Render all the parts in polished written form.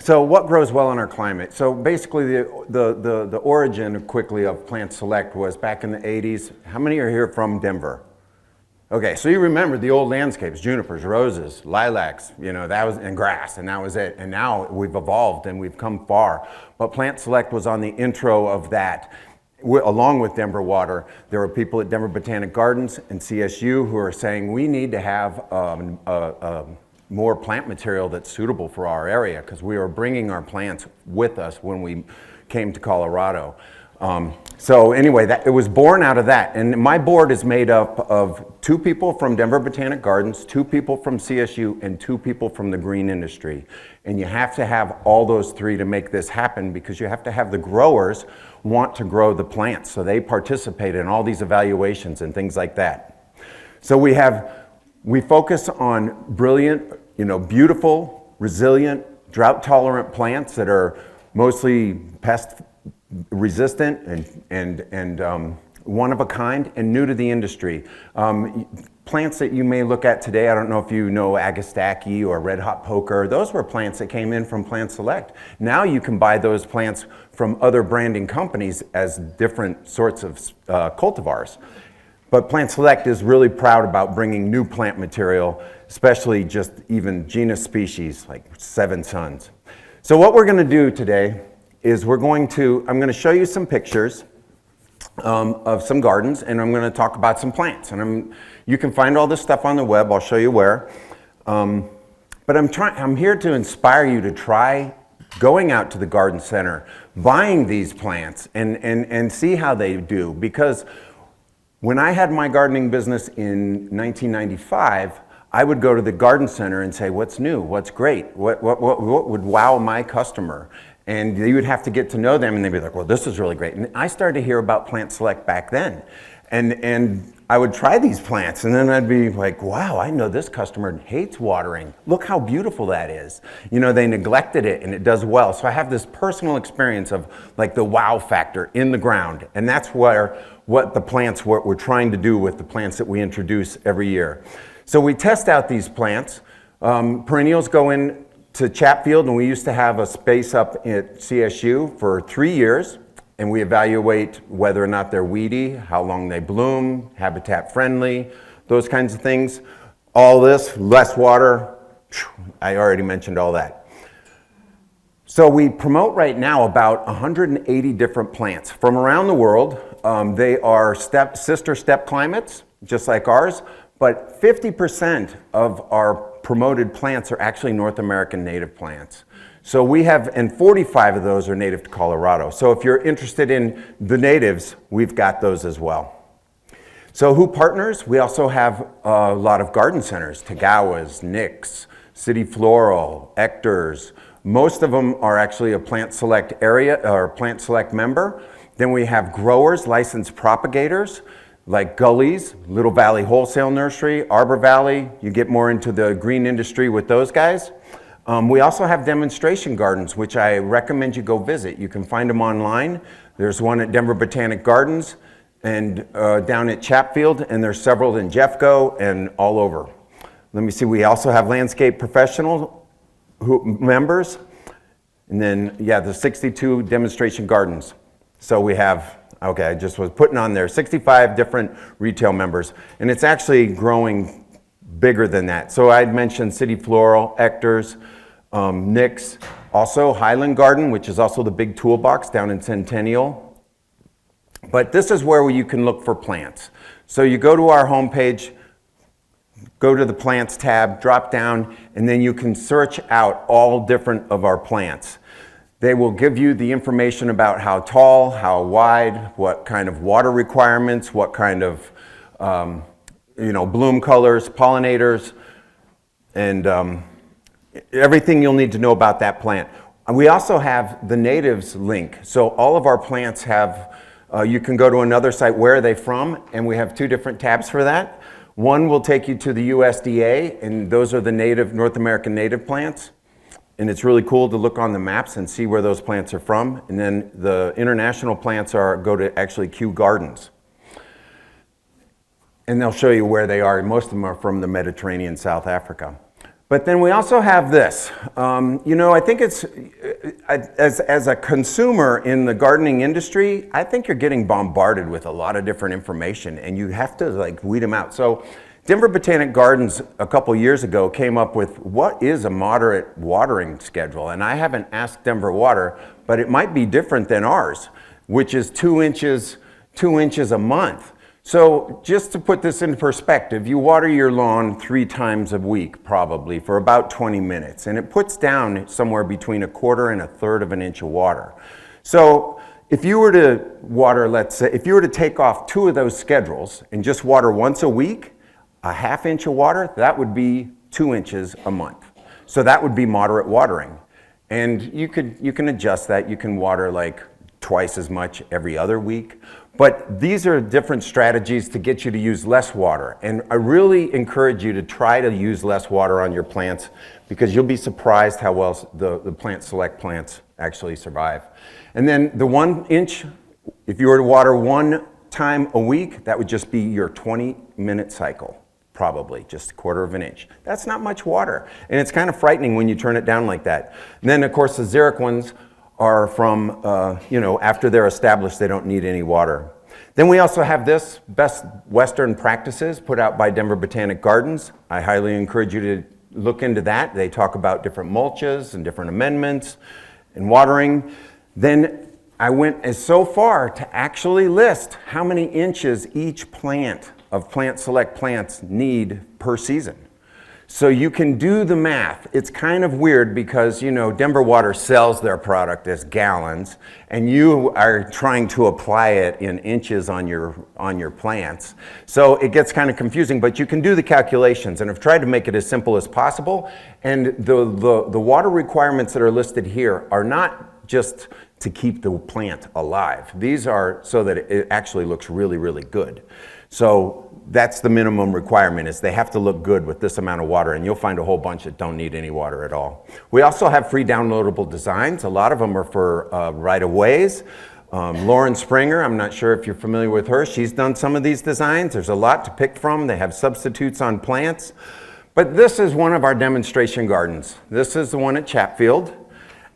So what grows well in our climate? So basically the origin quickly of Plant Select was back in the 80s. How many are here from Denver? Okay, so you remember the old landscapes, junipers, roses, lilacs, you know, that was, and grass, and that was it. And now we've evolved and we've come far. But Plant Select was on the intro of that. Along with Denver Water, there were people at Denver Botanic Gardens and CSU who are saying we need to have more plant material that's suitable for our area, because we were bringing our plants with us when we came to Colorado. So anyway, it was born out of that. And my board is made up of 2 people from Denver Botanic Gardens, 2 people from CSU, and 2 people from the green industry. And you have to have all those 3 to make this happen, because you have to have the growers want to grow the plants. So they participate in all these evaluations and things like that. So we focus on brilliant, you know, beautiful, resilient, drought-tolerant plants that are mostly pest resistant and one of a kind and new to the industry. Plants that you may look at today, I don't know if you know Agastache or Red Hot Poker, those were plants that came in from Plant Select. Now you can buy those plants from other branding companies as different sorts of cultivars. But Plant Select is really proud about bringing new plant material, especially just even genus species like 7 Sons. So what we're going to do today is I'm going to show you some pictures of some gardens, and I'm going to talk about some plants. And you can find all this stuff on the web. I'll show you where. But I'm here to inspire you to try going out to the garden center, buying these plants, and see how they do. Because when I had my gardening business in 1995, I would go to the garden center and say, what's new? What's great? What would wow my customer? And you would have to get to know them, and they'd be like, well, this is really great. And I started to hear about Plant Select back then. And I would try these plants, and then I'd be like, wow, I know this customer hates watering. Look how beautiful that is. You know, they neglected it, and it does well. So I have this personal experience of like the wow factor in the ground. And that's what we're trying to do with the plants that we introduce every year. So we test out these plants. Perennials go in to Chatfield, and we used to have a space up at CSU for 3 years, and we evaluate whether or not they're weedy, how long they bloom, habitat friendly, those kinds of things. All this, less water, I already mentioned all that. So we promote right now about 180 different plants from around the world. They are sister step climates, just like ours, but 50% of our promoted plants are actually North American native plants. So we have, and 45 of those are native to Colorado. So if you're interested in the natives, we've got those as well. So who partners? We also have a lot of garden centers, Tagawas, Nick's, City Floral, Ector's. Most of them are actually a Plant Select area or Plant Select member. Then we have growers, licensed propagators, like Gullies, Little Valley Wholesale Nursery, Arbor Valley. You get more into the green industry with those guys. We also have demonstration gardens, which I recommend you go visit. You can find them online. There's one at Denver Botanic Gardens and down at Chatfield, and there's several in Jeffco and all over. Let me see, we also have landscape professional members, and then, yeah, the 62 demonstration gardens. So we have, okay, I just was putting on there 65 different retail members, and it's actually growing bigger than that. So I'd mentioned City Floral, Ector's, Nick's, also Highland Garden, which is also the big toolbox down in Centennial. But this is where you can look for plants. So you go to our homepage, go to the plants tab, drop down, and then you can search out all different of our plants. They will give you the information about how tall, how wide, what kind of water requirements, what kind of bloom colors, pollinators, and everything you'll need to know about that plant. We also have the natives link. So all of our plants have, you can go to another site, where are they from? And we have 2 different tabs for that. One will take you to the USDA, and those are the North American native plants. And it's really cool to look on the maps and see where those plants are from. And then the international plants go to actually Kew Gardens. And they'll show you where they are. Most of them are from the Mediterranean, South Africa. But then we also have this. You know, I think it's, as a consumer in the gardening industry, I think you're getting bombarded with a lot of different information and you have to like weed them out. So Denver Botanic Gardens a couple years ago came up with what is a moderate watering schedule. And I haven't asked Denver Water, but it might be different than ours, which is 2 inches a month. So just to put this in perspective, you water your lawn 3 times a week probably for about 20 minutes, and it puts down somewhere between 1/4 and 1/3 of an inch of water. So if you were to water, let's say, if you were to take off 2 of those schedules and just water once a week, 1/2 inch of water, that would be 2 inches a month. So that would be moderate watering. And you can adjust that. You can water like twice as much every other week. But these are different strategies to get you to use less water. And I really encourage you to try to use less water on your plants because you'll be surprised how well the Plant Select plants actually survive. And then the 1 inch, if you were to water 1 time a week, that would just be your 20-minute cycle. Probably just 1/4 of an inch. That's not much water. And it's kind of frightening when you turn it down like that. And then of course the xeric ones are from, you know, after they're established, they don't need any water. Then we also have this, Best Western Practices, put out by Denver Botanic Gardens. I highly encourage you to look into that. They talk about different mulches and different amendments and watering. Then I went as so far to actually list how many inches each plant of Plant Select plants need per season. So you can do the math. It's kind of weird because, you know, Denver Water sells their product as gallons and you are trying to apply it in inches on your plants. So it gets kind of confusing, but you can do the calculations, and I've tried to make it as simple as possible. And the water requirements that are listed here are not just to keep the plant alive. These are so that it actually looks really, really good. So that's the minimum requirement, is they have to look good with this amount of water, and you'll find a whole bunch that don't need any water at all. We also have free downloadable designs. A lot of them are for right-of-ways. Lauren Springer, I'm not sure if you're familiar with her, she's done some of these designs. There's a lot to pick from. They have substitutes on plants. But this is one of our demonstration gardens. This is the one at Chatfield,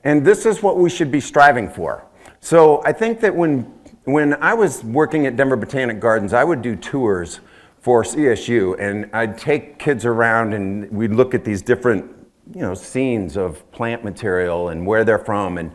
and this is what we should be striving for. So I think that when I was working at Denver Botanic Gardens, I would do tours for CSU, and I'd take kids around and we'd look at these different, you know, scenes of plant material and where they're from. And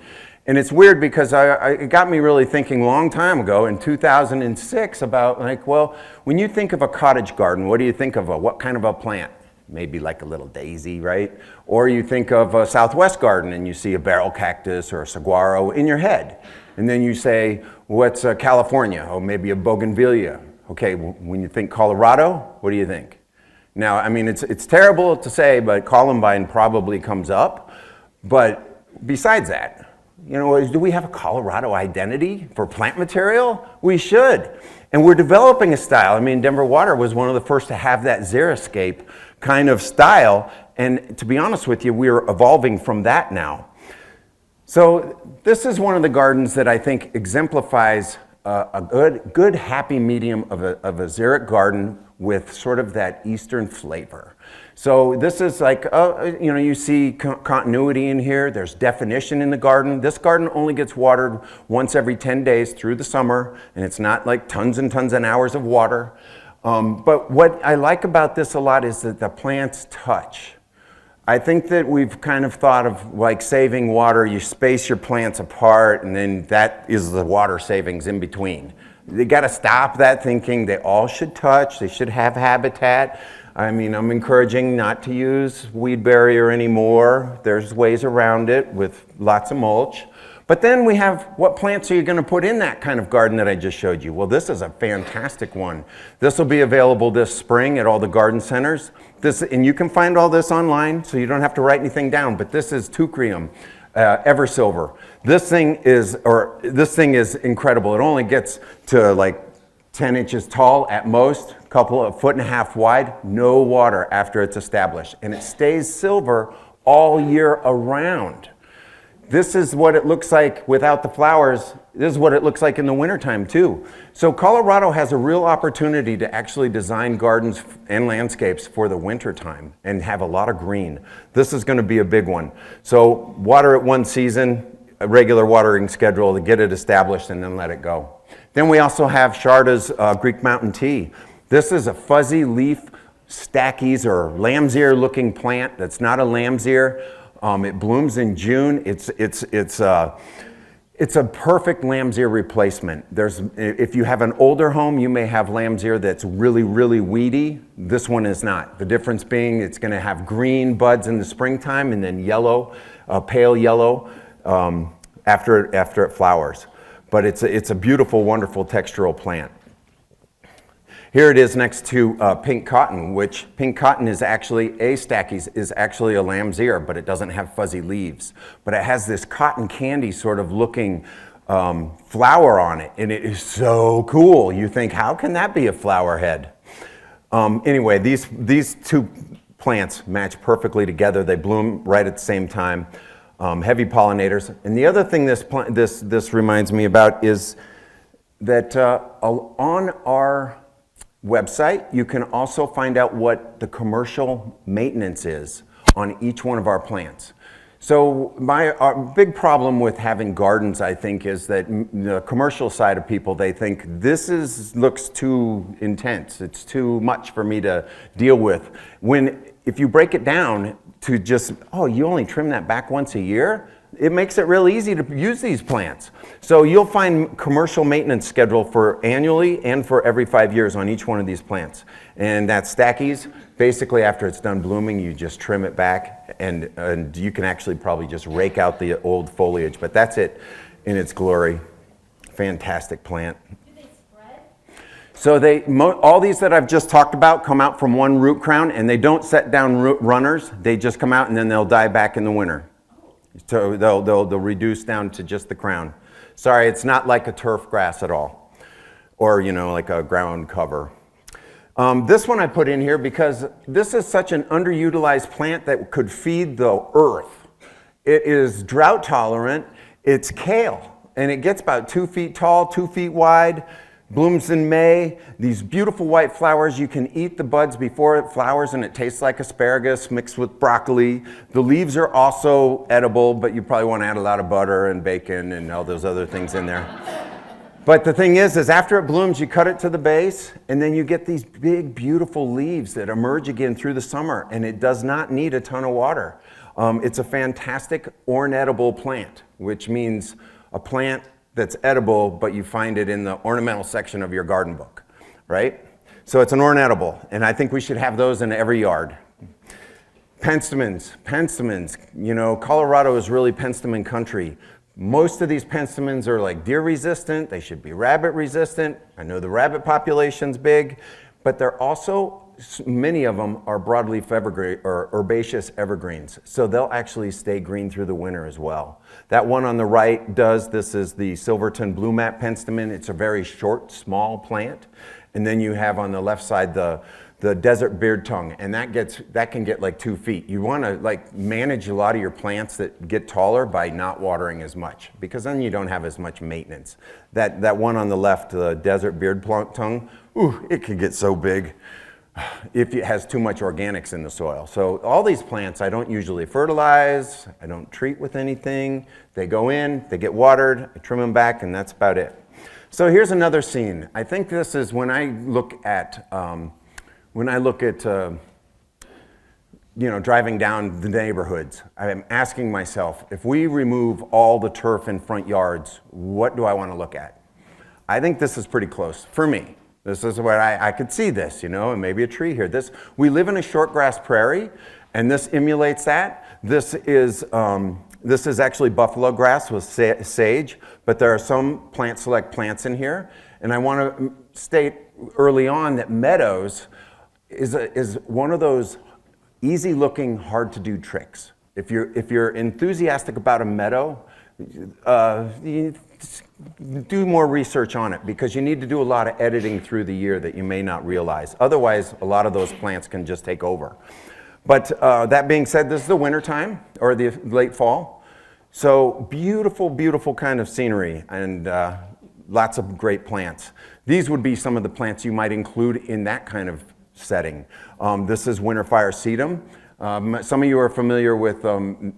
it's weird because it got me really thinking a long time ago in 2006 about like, well, when you think of a cottage garden, what do you think of? What kind of a plant? Maybe like a little daisy, right? Or you think of a Southwest garden and you see a barrel cactus or a saguaro in your head. And then you say, what's California? Oh, maybe a bougainvillea. Okay, when you think Colorado, what do you think? Now, I mean, it's terrible to say, but Columbine probably comes up. But besides that, you know, do we have a Colorado identity for plant material? We should. And we're developing a style. I mean, Denver Water was one of the first to have that xeriscape kind of style. And to be honest with you, we're evolving from that now. So this is one of the gardens that I think exemplifies a good happy medium of a xeric garden with sort of that Eastern flavor. So this is like, you know, you see continuity in here. There's definition in the garden. This garden only gets watered once every 10 days through the summer, and it's not like tons and tons of hours of water. But what I like about this a lot is that the plants touch. I think that we've kind of thought of like saving water, you space your plants apart and then that is the water savings in between. You got to stop that thinking. They all should touch, they should have habitat. I mean, I'm encouraging not to use weed barrier anymore. There's ways around it with lots of mulch. But then we have, what plants are you going to put in that kind of garden that I just showed you? Well, this is a fantastic one. This will be available this spring at all the garden centers. And you can find all this online, so you don't have to write anything down. But this is Teucrium, Eversilver. This thing is incredible. It only gets to like 10 inches tall at most, a couple of 1.5 feet wide, no water after it's established. And it stays silver all year around. This is what it looks like without the flowers This is what it looks like in the wintertime too. So Colorado has a real opportunity to actually design gardens and landscapes for the wintertime and have a lot of green. This is going to be a big one. So water it one season, a regular watering schedule to get it established and then let it go. Then we also have Sharda's Greek Mountain Tea. This is a fuzzy leaf stackies or lamb's ear looking plant that's not a lamb's ear. It blooms in June. It's a perfect lamb's ear replacement. If you have an older home, you may have lamb's ear that's really, really weedy. This one is not. The difference being it's going to have green buds in the springtime and then yellow, pale yellow after it flowers. But it's a beautiful, wonderful textural plant. Here it is next to pink cotton, which pink cotton is actually, stackies is actually a lamb's ear, but it doesn't have fuzzy leaves. But it has this cotton candy sort of looking flower on it, and it is so cool. You think, how can that be a flower head? Anyway, these two plants match perfectly together. They bloom right at the same time. Heavy pollinators. And the other thing this reminds me about is that on our website, you can also find out what the commercial maintenance is on each one of our plants. So our big problem with having gardens, I think, is that the commercial side of people, they think this looks too intense. It's too much for me to deal with. If you break it down to just, you only trim that back once a year, it makes it real easy to use these plants. So you'll find commercial maintenance schedule for annually and for every 5 years on each one of these plants. And that's stackies. Basically, after it's done blooming, you just trim it back, and you can actually probably just rake out the old foliage. But that's it in its glory. Fantastic plant. Do they spread? So all these that I've just talked about come out from one root crown, and they don't set down root runners. They just come out and then they'll die back in the winter. So they'll reduce down to just the crown. Sorry, it's not like a turf grass at all, or like a ground cover. This one I put in here because this is such an underutilized plant that could feed the earth. It is drought tolerant. It's kale, and it gets about 2 feet tall, 2 feet wide. Blooms in May. These beautiful white flowers. You can eat the buds before it flowers, and it tastes like asparagus mixed with broccoli. The leaves are also edible, but you probably want to add a lot of butter and bacon and all those other things in there. But the thing is after it blooms, you cut it to the base, and then you get these big, beautiful leaves that emerge again through the summer, and it does not need a ton of water. It's a fantastic ornatable plant, which means a plant that's edible, but you find it in the ornamental section of your garden book, right? So it's an ornatable, and I think we should have those in every yard. Penstemons. Colorado is really penstemon country. Most of these penstemons are like deer resistant. They should be rabbit resistant. I know the rabbit population's big, but they're also, many of them are broadleaf evergreen or herbaceous evergreens, so they'll actually stay green through the winter as well. That one on the right this is the Silverton Blue Mat penstemon. It's a very short, small plant. And then you have on the left side the desert beard tongue, and that can get like 2 feet. You want to manage a lot of your plants that get taller by not watering as much, because then you don't have as much maintenance. That one on the left, the desert beard tongue, it can get so big if it has too much organics in the soil. So all these plants I don't usually fertilize, I don't treat with anything. They go in, they get watered, I trim them back, and that's about it. So here's another scene. I think this is when I look at driving down the neighborhoods, I'm asking myself, if we remove all the turf in front yards, what do I want to look at? I think this is pretty close for me. This is where I could see this, and maybe a tree here. We live in a short grass prairie, and this emulates that. This is actually buffalo grass with sage, but there are some plant select plants in here. And I want to state early on that meadows is one of those easy looking, hard to do tricks. If you're enthusiastic about a meadow, you do more research on it, because you need to do a lot of editing through the year that you may not realize. Otherwise, a lot of those plants can just take over. But that being said, this is the winter time, or the late fall. So beautiful, beautiful kind of scenery and lots of great plants. These would be some of the plants you might include in that kind of setting. This is winter fire sedum. Some of you are familiar with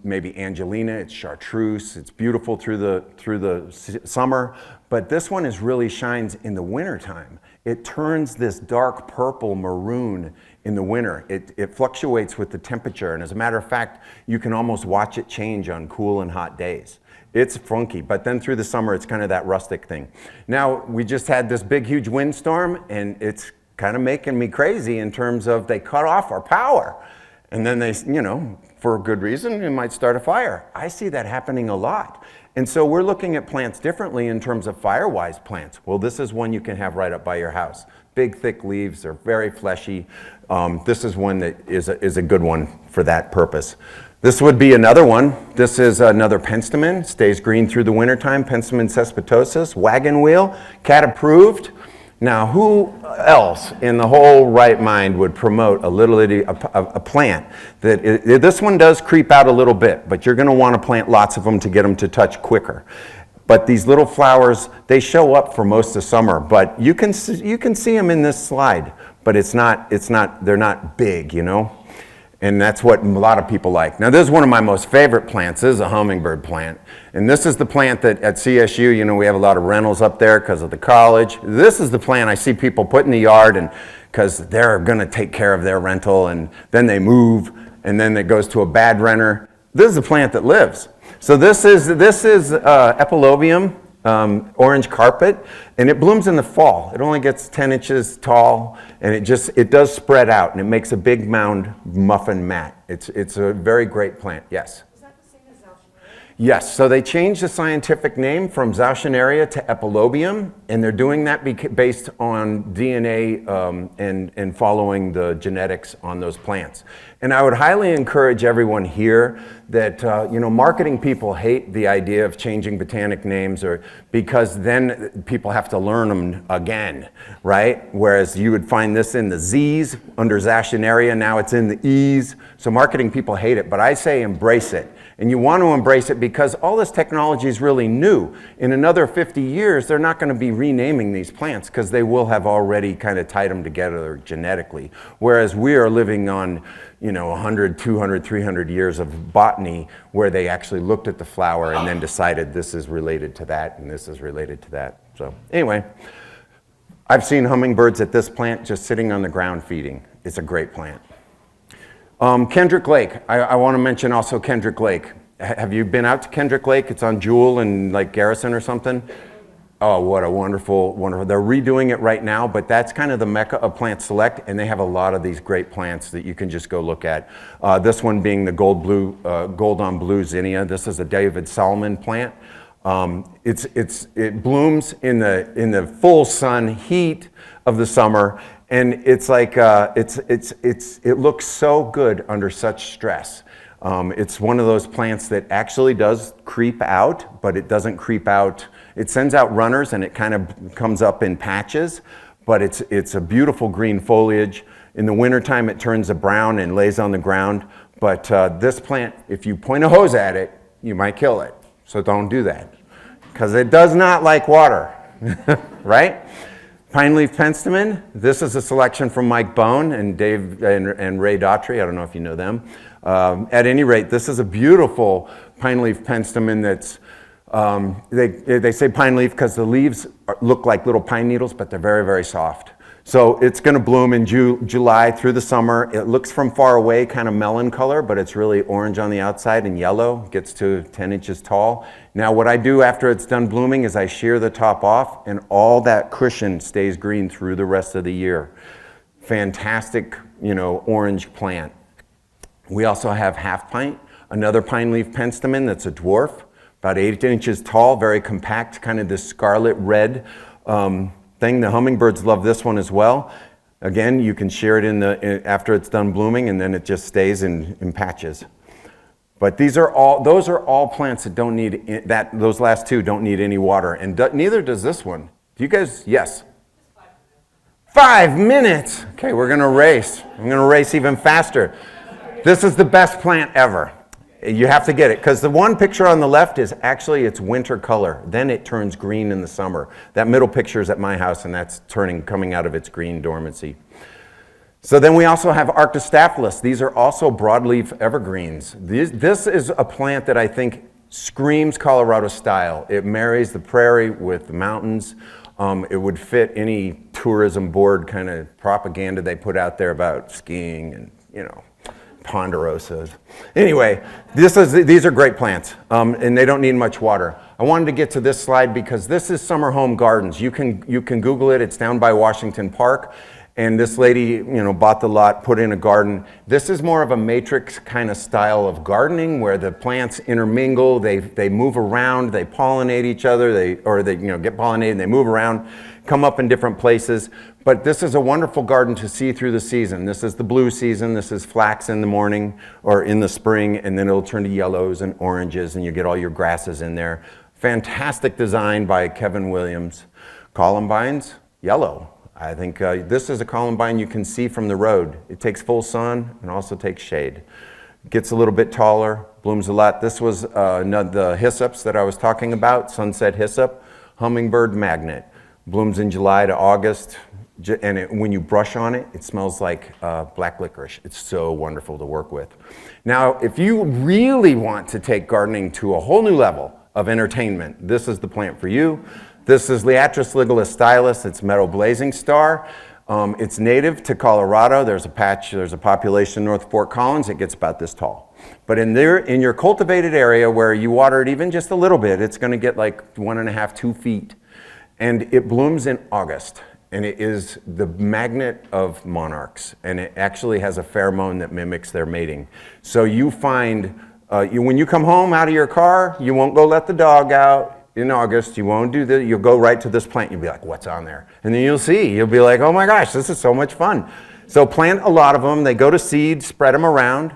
maybe Angelina, it's chartreuse, it's beautiful through the summer, but this one really shines in the wintertime. It turns this dark purple maroon in the winter. It fluctuates with the temperature, and as a matter of fact, you can almost watch it change on cool and hot days. It's funky, but then through the summer, it's kind of that rustic thing. Now, we just had this big, huge windstorm, and it's kind of making me crazy in terms of they cut off our power. And then they, for a good reason, it might start a fire. I see that happening a lot. And so we're looking at plants differently in terms of fire-wise plants. Well, this is one you can have right up by your house. Big, thick leaves, they're very fleshy. This is one that is a good one for that purpose. This would be another one. This is another penstemon, stays green through the wintertime, Penstemon cespitosus, wagon wheel, cat approved. Now, who else in the whole right mind would promote a plant that, this one does creep out a little bit, but you're gonna wanna plant lots of them to get them to touch quicker. But these little flowers, they show up for most of summer, but you can see them in this slide, but they're not big, And that's what a lot of people like. Now, this is one of my most favorite plants. This is a hummingbird plant. And this is the plant that at CSU, we have a lot of rentals up there because of the college. This is the plant I see people put in the yard and because they're gonna take care of their rental and then they move and then it goes to a bad renter. This is the plant that lives. So this is epilobium, orange carpet, and it blooms in the fall. It only gets 10 inches tall, and it does spread out, and it makes a big mound muffin mat. It's a very great plant. Yes? Is that the same as Zauschneria? Yes, so they changed the scientific name from Zauschneria to epilobium, and they're doing that based on DNA and following the genetics on those plants. And I would highly encourage everyone here that, marketing people hate the idea of changing botanic names because then people have to learn them again, right? Whereas you would find this in the Z's under Zauschneria, now it's in the E's. So marketing people hate it, but I say embrace it. And you want to embrace it because all this technology is really new. In another 50 years, they're not going to be renaming these plants because they will have already kind of tied them together genetically. Whereas we are living on 100, 200, 300 years of botany where they actually looked at the flower and then decided this is related to that and this is related to that. So anyway, I've seen hummingbirds at this plant just sitting on the ground feeding. It's a great plant. Kendrick Lake. I want to mention also Kendrick Lake. Have you been out to Kendrick Lake? It's on Jewel and like Garrison or something. Oh, what a wonderful, wonderful. They're redoing it right now, but that's kind of the mecca of Plant Select, and they have a lot of these great plants that you can just go look at. This one being the gold on blue zinnia. This is a David Solomon plant. It blooms in the full sun heat of the summer, and it's like it looks so good under such stress. It's one of those plants that actually does creep out, but it doesn't creep out. It sends out runners and it kind of comes up in patches, but it's a beautiful green foliage. In the wintertime, it turns a brown and lays on the ground. But this plant, if you point a hose at it, you might kill it. So don't do that, because it does not like water, right? Pine leaf penstemon. This is a selection from Mike Bone and Dave and Ray Daughtry. I don't know if you know them. At any rate, this is a beautiful pine leaf penstemon that's, they say pine leaf because the leaves look like little pine needles, but they're very, very soft. So it's going to bloom in July through the summer. It looks from far away kind of melon color, but it's really orange on the outside and yellow. Gets to 10 inches tall. Now what I do after it's done blooming is I shear the top off, and all that cushion stays green through the rest of the year. Fantastic, orange plant. We also have half pint, another pine leaf penstemon that's a dwarf, about 8 inches tall, very compact, kind of this scarlet red thing. The hummingbirds love this one as well. Again, you can shear it after it's done blooming, and then it just stays in patches. But those are all plants that don't need those last two don't need any water, and neither does this one. Do you guys? Yes. 5 minutes. Okay, we're gonna race. I'm gonna race even faster. This is the best plant ever. You have to get it, because the one picture on the left is actually its winter color. Then it turns green in the summer. That middle picture is at my house, and that's coming out of its green dormancy. So then we also have Arctostaphylos. These are also broadleaf evergreens. This is a plant that I think screams Colorado style. It marries the prairie with the mountains. It would fit any tourism board kind of propaganda they put out there about skiing and, you know, ponderosas. Anyway, these are great plants, and they don't need much water. I wanted to get to this slide because this is Summer Home Gardens. You can Google it. It's down by Washington Park. And this lady, you know, bought the lot, put in a garden. This is more of a matrix kind of style of gardening where the plants intermingle, they move around, they pollinate each other, they get pollinated and they move around, come up in different places. But this is a wonderful garden to see through the season. This is the blue season, this is flax in the morning or in the spring, and then it'll turn to yellows and oranges and you get all your grasses in there. Fantastic design by Kevin Williams. Columbines, yellow. I think this is a columbine you can see from the road. It takes full sun and also takes shade. Gets a little bit taller, blooms a lot. This was the hyssops that I was talking about, sunset hyssop, hummingbird magnet. Blooms in July to August, and when you brush on it, it smells like black licorice. It's so wonderful to work with. Now, if you really want to take gardening to a whole new level of entertainment, this is the plant for you. This is Liatris ligula stylus. It's meadow blazing star. It's native to Colorado. There's a population north of Fort Collins. It gets about this tall. But in your cultivated area where you water it even just a little bit, it's going to get like 1.5, 2 feet. And it blooms in August. And it is the magnet of monarchs. And it actually has a pheromone that mimics their mating. So you find, when you come home out of your car, you won't go let the dog out. In August, you won't do that. You'll go right to this plant. You'll be like, what's on there? And then you'll be like, oh my gosh, this is so much fun. So plant a lot of them. They go to seed, spread them around.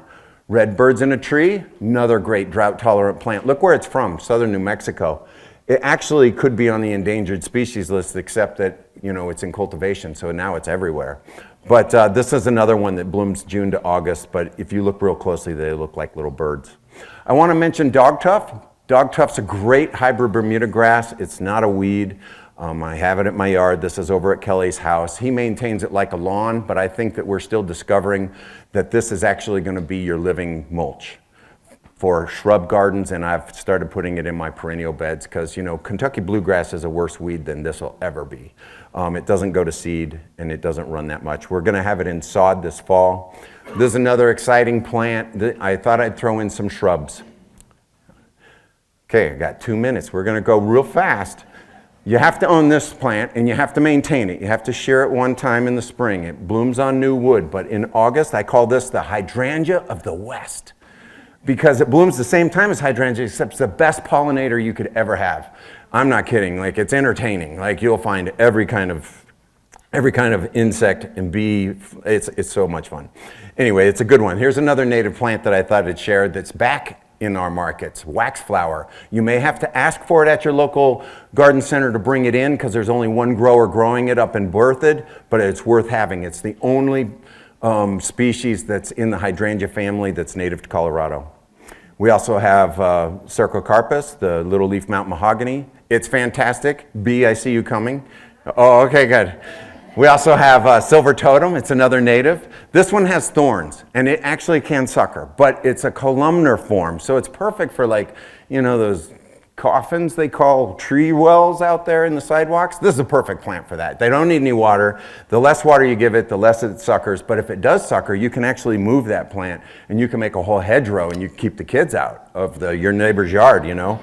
Red birds in a tree, another great drought tolerant plant. Look where it's from, southern New Mexico. It actually could be on the endangered species list, except that, you know, it's in cultivation, so now it's everywhere. But this is another one that blooms June to August, but if you look real closely, they look like little birds. I want to mention dogtuff. Dogtuff's a great hybrid Bermuda grass. It's not a weed. I have it at my yard. This is over at Kelly's house. He maintains it like a lawn, but I think that we're still discovering that this is actually going to be your living mulch for shrub gardens, and I've started putting it in my perennial beds because, you know, Kentucky bluegrass is a worse weed than this will ever be. It doesn't go to seed, and it doesn't run that much. We're going to have it in sod this fall. This is another exciting plant. I thought I'd throw in some shrubs. Okay, I got 2 minutes. We're going to go real fast. You have to own this plant and you have to maintain it. You have to shear it one time in the spring. It blooms on new wood, but in August I call this the hydrangea of the West because it blooms the same time as hydrangea, except it's the best pollinator you could ever have. I'm not kidding. Like, it's entertaining. Like, you'll find every kind of insect and bee. It's so much fun. Anyway, it's a good one. Here's another native plant that I thought I'd share that's back in our markets, waxflower. You may have to ask for it at your local garden center to bring it in because there's only one grower growing it up in Berthoud, but it's worth having. It's the only species that's in the hydrangea family that's native to Colorado. We also have Cercocarpus, the little leaf mountain mahogany. It's fantastic. Bee, I see you coming. Oh, okay, good. We also have silver totem. It's another native. This one has thorns, and it actually can sucker, but it's a columnar form, so it's perfect for, like, you know, those coffins they call tree wells out there in the sidewalks. This is a perfect plant for that. They don't need any water. The less water you give it, the less it suckers, but if it does sucker, you can actually move that plant, and you can make a whole hedgerow, and you can keep the kids out of your neighbor's yard, you know.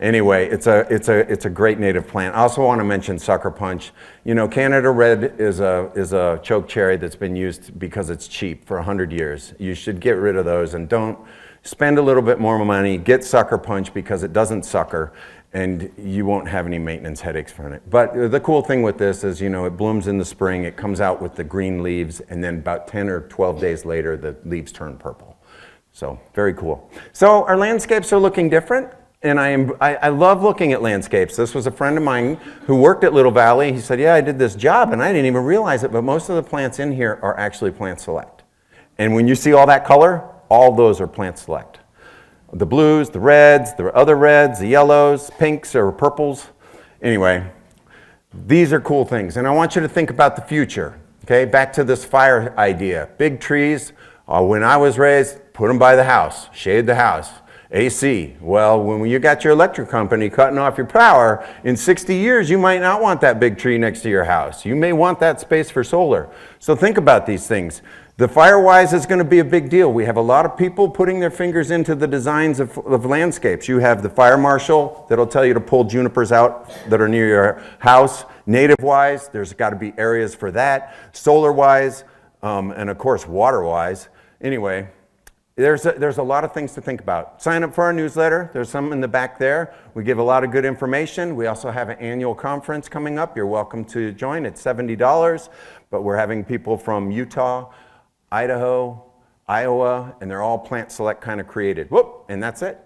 Anyway, it's a great native plant. I also want to mention sucker punch. You know, Canada Red is a choke cherry that's been used because it's cheap for 100 years. You should get rid of those and don't spend a little bit more money. Get sucker punch because it doesn't sucker and you won't have any maintenance headaches from it. But the cool thing with this is, you know, it blooms in the spring, it comes out with the green leaves, and then about 10 or 12 days later, the leaves turn purple. So, very cool. So, our landscapes are looking different. And I love looking at landscapes. This was a friend of mine who worked at Little Valley. He said, yeah, I did this job, and I didn't even realize it, but most of the plants in here are actually plant select. And when you see all that color, all those are plant select. The blues, the reds, the other reds, the yellows, pinks or purples. Anyway, these are cool things. And I want you to think about the future. Okay, back to this fire idea. Big trees, when I was raised, put them by the house, shade the house. AC, well, when you got your electric company cutting off your power, in 60 years you might not want that big tree next to your house. You may want that space for solar. So think about these things. The Firewise is going to be a big deal. We have a lot of people putting their fingers into the designs of landscapes. You have the fire marshal that'll tell you to pull junipers out that are near your house. Native-wise, there's got to be areas for that. Solar-wise, and of course water-wise. Anyway, there's a lot of things to think about. Sign up for our newsletter. There's some in the back there. We give a lot of good information. We also have an annual conference coming up. You're welcome to join. It's $70, but we're having people from Utah, Idaho, Iowa, and they're all Plant Select kind of created. Whoop, and that's it.